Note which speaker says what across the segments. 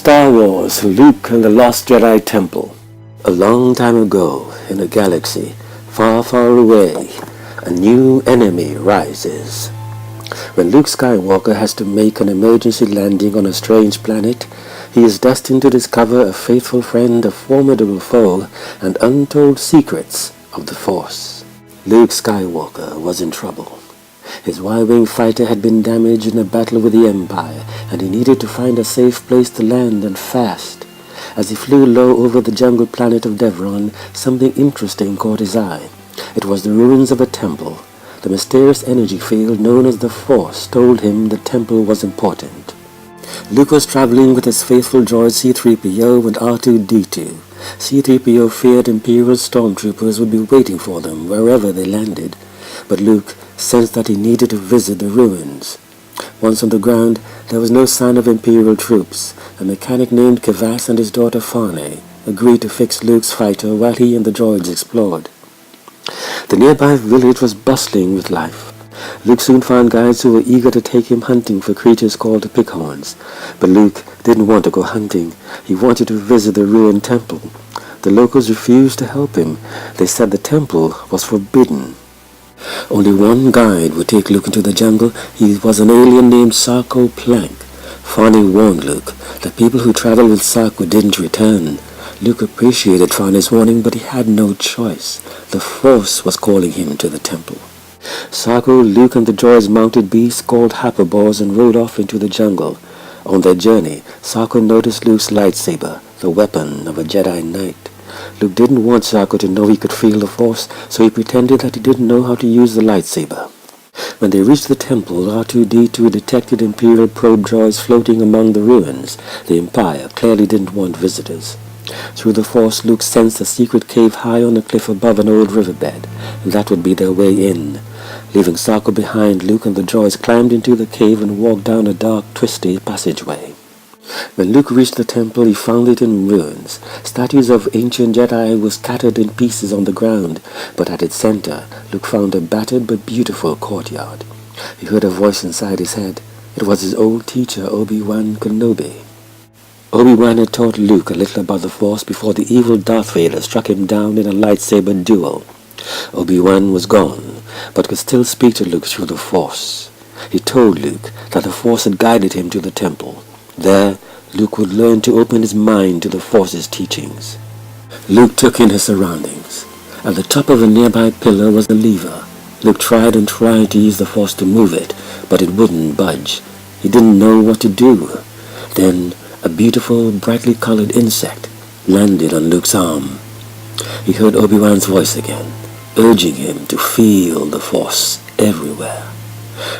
Speaker 1: Star Wars, Luke and the Lost Jedi Temple. A long time ago, in a galaxy far, far away, a new enemy rises. When Luke Skywalker has to make an emergency landing on a strange planet, he is destined to discover a faithful friend, a formidable foe, and untold secrets of the Force. Luke Skywalker was in trouble. His Y-Wing fighter had been damaged in a battle with the Empire, and he needed to find a safe place to land, and fast. As he flew low over the jungle planet of Devaron, something interesting caught his eye. It was the ruins of a temple. The mysterious energy field known as the Force told him the temple was important. Luke was traveling with his faithful droids C-3PO and R2-D2. C-3PO feared Imperial stormtroopers would be waiting for them wherever they landed, but Luke sensed that he needed to visit the ruins. Once on the ground, there was no sign of Imperial troops. A mechanic named Kivas and his daughter Farnay agreed to fix Luke's fighter while he and the droids explored. The nearby village was bustling with life. Luke soon found guides who were eager to take him hunting for creatures called pighorns. But Luke didn't want to go hunting. He wanted to visit the ruined temple. The locals refused to help him. They said the temple was forbidden. Only one guide would take Luke into the jungle. He was an alien named Sarco Plank. Farnay warned Luke that people who traveled with Sarco didn't return. Luke appreciated Farnay's warning, but he had no choice. The Force was calling him to the temple. Sarco, Luke, and the droids mounted beasts called hyperbores and rode off into the jungle. On their journey, Sarco noticed Luke's lightsaber, the weapon of a Jedi Knight. Luke didn't want Sarco to know he could feel the Force, so he pretended that he didn't know how to use the lightsaber. When they reached the temple, R2-D2 detected Imperial probe droids floating among the ruins. The Empire clearly didn't want visitors. Through the Force, Luke sensed a secret cave high on a cliff above an old riverbed, and that would be their way in. Leaving Sarco behind, Luke and the droids climbed into the cave and walked down a dark, twisty passageway. When Luke reached the temple, he found it in ruins. Statues of ancient Jedi were scattered in pieces on the ground, but at its center, Luke found a battered but beautiful courtyard. He heard a voice inside his head. It was his old teacher, Obi-Wan Kenobi. Obi-Wan had taught Luke a little about the Force before the evil Darth Vader struck him down in a lightsaber duel. Obi-Wan was gone, but could still speak to Luke through the Force. He told Luke that the Force had guided him to the temple. There, Luke would learn to open his mind to the Force's teachings. Luke took in his surroundings. At the top of a nearby pillar was a lever. Luke tried and tried to use the Force to move it, but it wouldn't budge. He didn't know what to do. Then, a beautiful, brightly colored insect landed on Luke's arm. He heard Obi-Wan's voice again, urging him to feel the Force everywhere.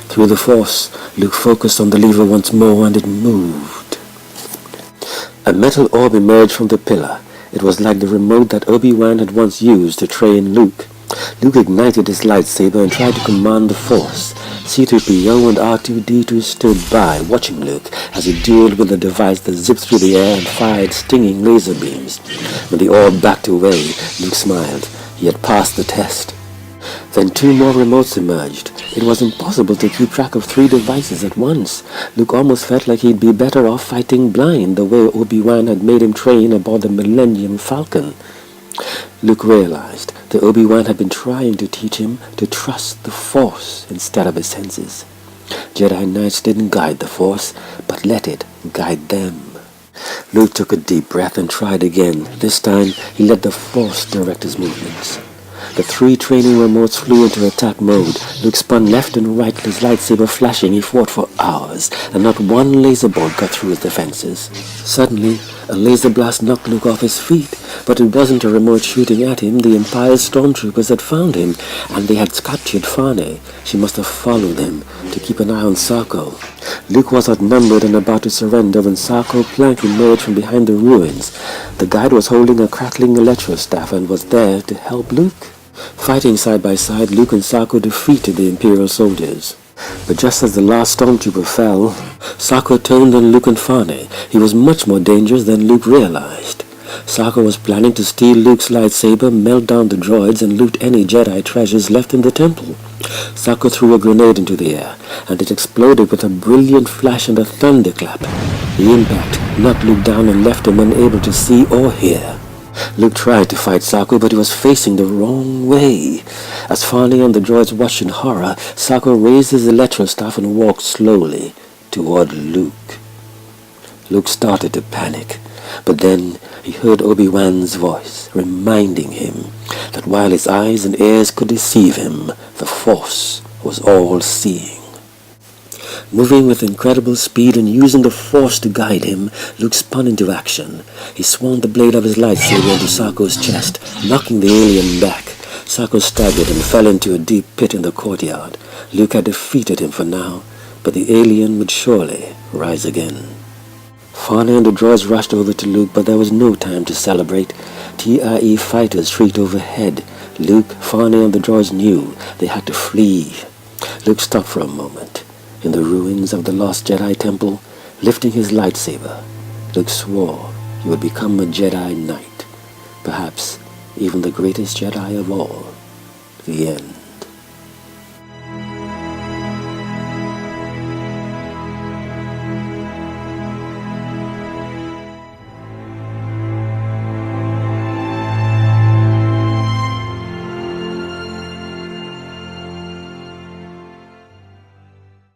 Speaker 1: Through the Force, Luke focused on the lever once more, and it moved. A metal orb emerged from the pillar. It was like the remote that Obi-Wan had once used to train Luke. Luke ignited his lightsaber and tried to command the Force. C-3PO and R2-D2 stood by, watching Luke as he dueled with a device that zipped through the air and fired stinging laser beams. When the orb backed away, Luke smiled. He had passed the test. Then two more remotes emerged. It was impossible to keep track of 3 devices at once. Luke almost felt like he'd be better off fighting blind, the way Obi-Wan had made him train aboard the Millennium Falcon. Luke realized that Obi-Wan had been trying to teach him to trust the Force instead of his senses. Jedi Knights didn't guide the Force, but let it guide them. Luke took a deep breath and tried again. This time, he let the Force direct his movements. The 3 training remotes flew into attack mode. Luke spun left and right, his lightsaber flashing. He fought for hours, and not one laser bolt got through his defenses. Suddenly, a laser blast knocked Luke off his feet, but it wasn't a remote shooting at him. The Empire's stormtroopers had found him, and they had captured Farnay. She must have followed him to keep an eye on Sarco. Luke was outnumbered and about to surrender when Sarco Plank emerged from behind the ruins. The guide was holding a crackling electrostaff and was there to help Luke. Fighting side by side, Luke and Sarco defeated the Imperial soldiers. But just as the last stormtrooper fell, Sarco turned on Luke and Farnay. He was much more dangerous than Luke realized. Sarco was planning to steal Luke's lightsaber, melt down the droids, and loot any Jedi treasures left in the temple. Sarco threw a grenade into the air, and it exploded with a brilliant flash and a thunderclap. The impact knocked Luke down and left him unable to see or hear. Luke tried to fight Sarco, but he was facing the wrong way. As Farnay and the droids watched in horror, Sarco raised his electrostaff and walked slowly toward Luke. Luke started to panic, but then he heard Obi-Wan's voice, reminding him that while his eyes and ears could deceive him, the Force was all-seeing. Moving with incredible speed and using the Force to guide him, Luke spun into action. He swung the blade of his lightsaber into Sarco's chest, knocking the alien back. Sarco staggered and fell into a deep pit in the courtyard. Luke had defeated him for now, but the alien would surely rise again. Farnay and the droids rushed over to Luke, but there was no time to celebrate. TIE fighters shrieked overhead. Luke, Farnay, and the droids knew they had to flee. Luke stopped for a moment. In the ruins of the lost Jedi Temple, lifting his lightsaber, Luke swore he would become a Jedi Knight, perhaps even the greatest Jedi of all. The end.